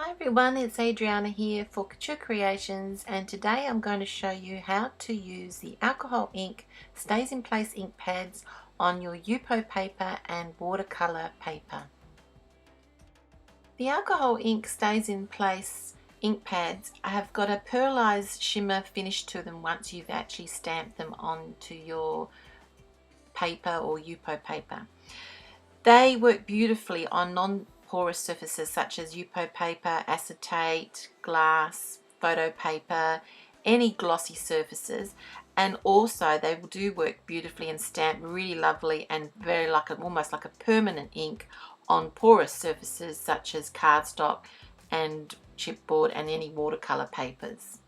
Hi everyone, it's Adriana here for Couture Creations, and today I'm going to show you how to use the alcohol ink stays in place ink pads on your Yupo paper and watercolor paper. The alcohol ink stays in place ink pads have got a pearlized shimmer finish to them once you've actually stamped them onto your paper or Yupo paper. They work beautifully on non-porous surfaces such as Yupo paper, acetate, glass, photo paper, any glossy surfaces, and also they do work beautifully and stamp really lovely and very like almost like a permanent ink on porous surfaces such as cardstock and chipboard and any watercolor papers.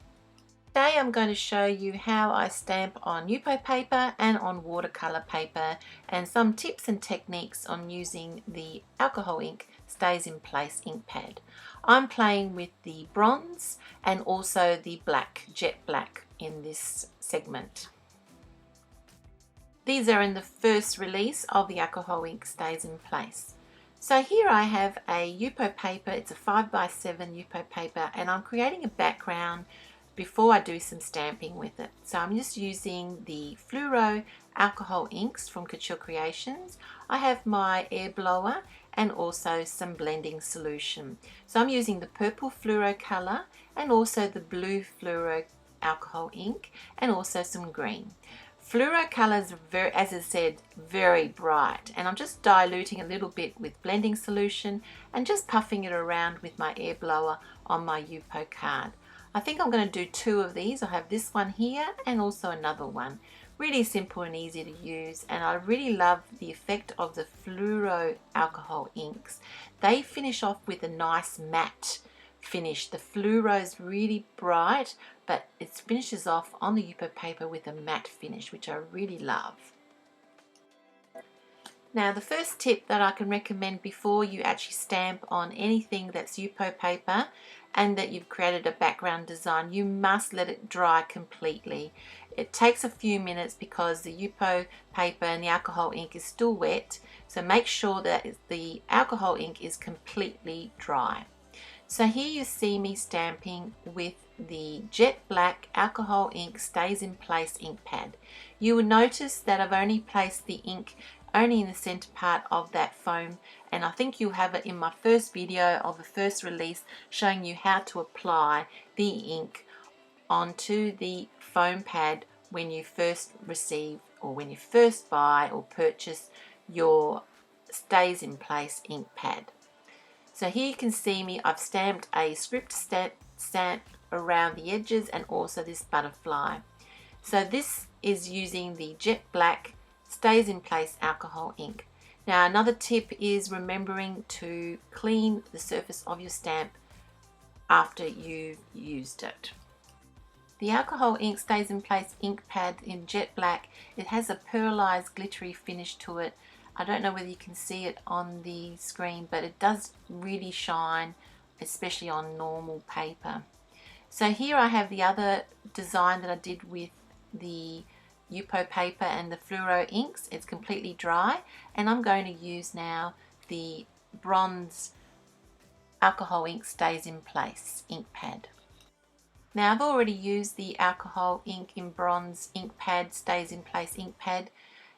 Today I'm going to show you how I stamp on Yupo paper and on watercolor paper, and some tips and techniques on using the alcohol ink stays in place ink pad. I'm playing with the bronze and also the black, jet black in this segment. These are in the first release of the alcohol ink stays in place. So here I have a Yupo paper, it's a 5x7 Yupo paper, and I'm creating a background before I do some stamping with it. So I'm just using the Fluro alcohol inks from Couture Creations. I have my air blower and also some blending solution. So I'm using the purple Fluro color and also the blue Fluro alcohol ink and also some green. Fluro colors are very, as I said, very bright, and I'm just diluting a little bit with blending solution and just puffing it around with my air blower on my Yupo card. I think I'm going to do two of these. I have this one here and also another one. Really simple and easy to use, and I really love the effect of the Fluro alcohol inks. They finish off with a nice matte finish. The Fluro is really bright, but it finishes off on the Yupo paper with a matte finish, which I really love. Now, the first tip that I can recommend before you actually stamp on anything that's Yupo paper and that you've created a background design, you must let it dry completely. It takes a few minutes because the Yupo paper and the alcohol ink is still wet, so make sure that the alcohol ink is completely dry. So here you see me stamping with the jet black alcohol ink stays in place ink pad. You will notice that I've only placed the ink only in the center part of that foam, and I think you'll have it in my first video of the first release showing you how to apply the ink onto the foam pad when you first receive or when you first buy or purchase your stays in place ink pad. So here you can see me, I've stamped a script stamp around the edges and also this butterfly. So this is using the jet black stays in place alcohol ink. Now another tip is remembering to clean the surface of your stamp after you've used it. The alcohol ink stays in place ink pad in jet black. It has a pearlized glittery finish to it. I don't know whether you can see it on the screen, but it does really shine, especially on normal paper. So here I have the other design that I did with the Yupo paper and the Fluro inks. It's completely dry, and I'm going to use now the bronze alcohol ink stays in place ink pad. Now I've already used the alcohol ink in bronze ink pad stays in place ink pad,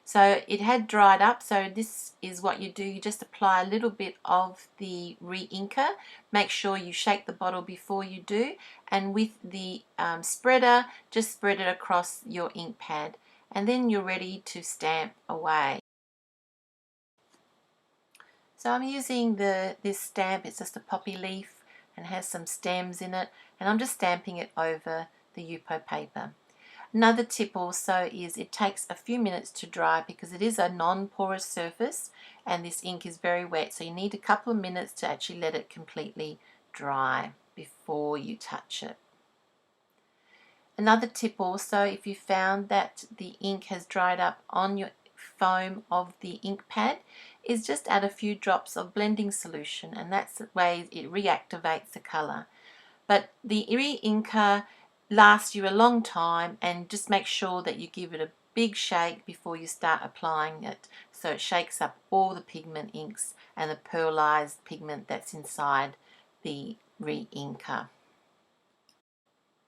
so it had dried up. So this is what you do, you just apply a little bit of the re-inker. Make sure you shake the bottle before you do, and with the spreader just spread it across your ink pad, and then you're ready to stamp away. So I'm using this stamp, it's just a poppy leaf and has some stems in it, and I'm just stamping it over the Yupo paper. Another tip also is it takes a few minutes to dry because it is a non-porous surface and this ink is very wet, so you need a couple of minutes to actually let it completely dry before you touch it. Another tip also, if you found that the ink has dried up on your foam of the ink pad, is just add a few drops of blending solution, and that's the way it reactivates the color. But the re-inker lasts you a long time, and just make sure that you give it a big shake before you start applying it, so it shakes up all the pigment inks and the pearlized pigment that's inside the re-inker.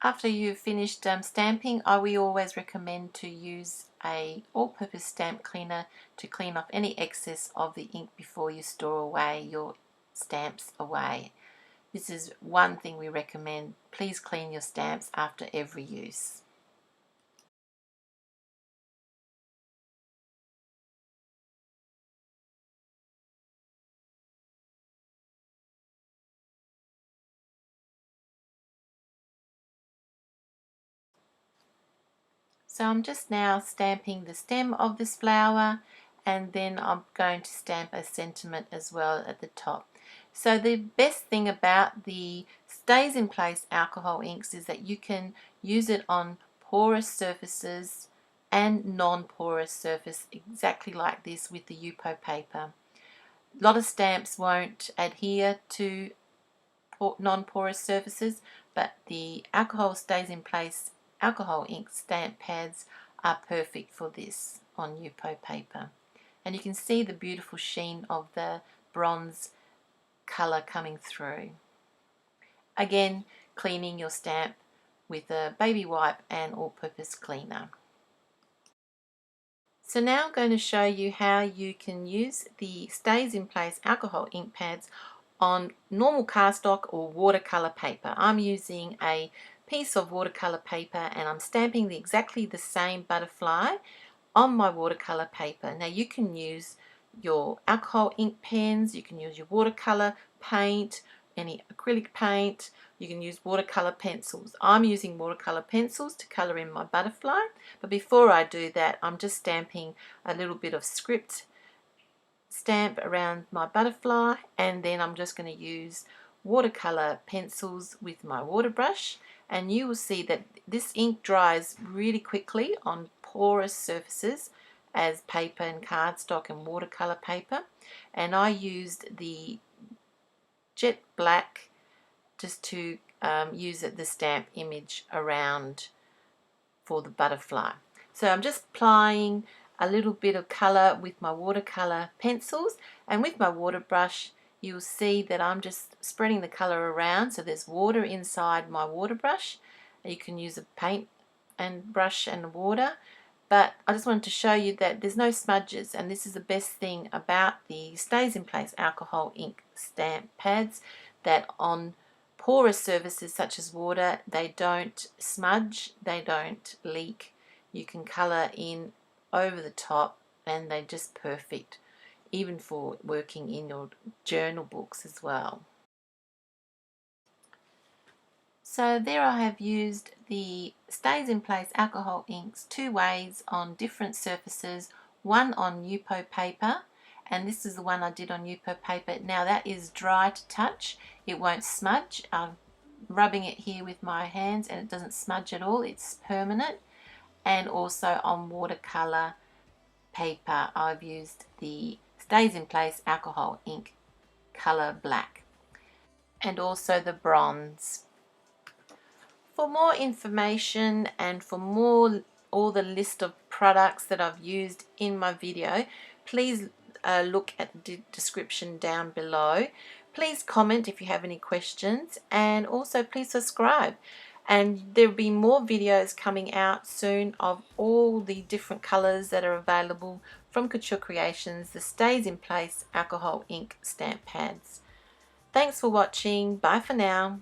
After you've finished stamping, we always recommend to use a all-purpose stamp cleaner to clean off any excess of the ink before you store away your stamps away. This is one thing we recommend. Please clean your stamps after every use. So I'm just now stamping the stem of this flower, and then I'm going to stamp a sentiment as well at the top. So the best thing about the Stayz in Place alcohol inks is that you can use it on porous surfaces and non-porous surface exactly like this with the Yupo paper. A lot of stamps won't adhere to non-porous surfaces, but the alcohol Stayz in Place alcohol ink stamp pads are perfect for this on Yupo paper. And you can see the beautiful sheen of the bronze colour coming through. Again, cleaning your stamp with a baby wipe and all-purpose cleaner. So now I'm going to show you how you can use the Stayz in Place alcohol ink pads on normal cardstock or watercolor paper. I'm using a piece of watercolor paper and I'm stamping exactly the same butterfly on my watercolor paper. Now you can use your alcohol ink pens, you can use your watercolor paint, any acrylic paint, you can use watercolor pencils. I'm using watercolor pencils to color in my butterfly, but before I do that I'm just stamping a little bit of script stamp around my butterfly, and then I'm just going to use watercolor pencils with my water brush, and you will see that this ink dries really quickly on porous surfaces as paper and cardstock and watercolor paper. And I used the jet black just to use the stamp image around for the butterfly. So I'm just applying a little bit of colour with my watercolour pencils, and with my water brush you'll see that I'm just spreading the colour around, so there's water inside my water brush. You can use a paint and brush and water, but I just wanted to show you that there's no smudges, and this is the best thing about the Stayz in Place alcohol ink stamp pads, that on porous surfaces such as water they don't smudge, they don't leak. You can colour in over the top and they're just perfect, even for working in your journal books as well. So there I have used the Stayz in Place alcohol inks two ways on different surfaces, one on Yupo paper, and this is the one I did on Yupo paper. Now that is dry to touch, it won't smudge. I'm rubbing it here with my hands and it doesn't smudge at all, it's permanent. And also on watercolor paper I've used the Stayz in Place alcohol ink color black, and also the bronze. For more information and for all the list of products that I've used in my video, please look at the description down below. Please comment if you have any questions, and also please subscribe. And there will be more videos coming out soon of all the different colors that are available from Couture Creations, the Stayz in Place alcohol ink stamp pads. Thanks for watching. Bye for now.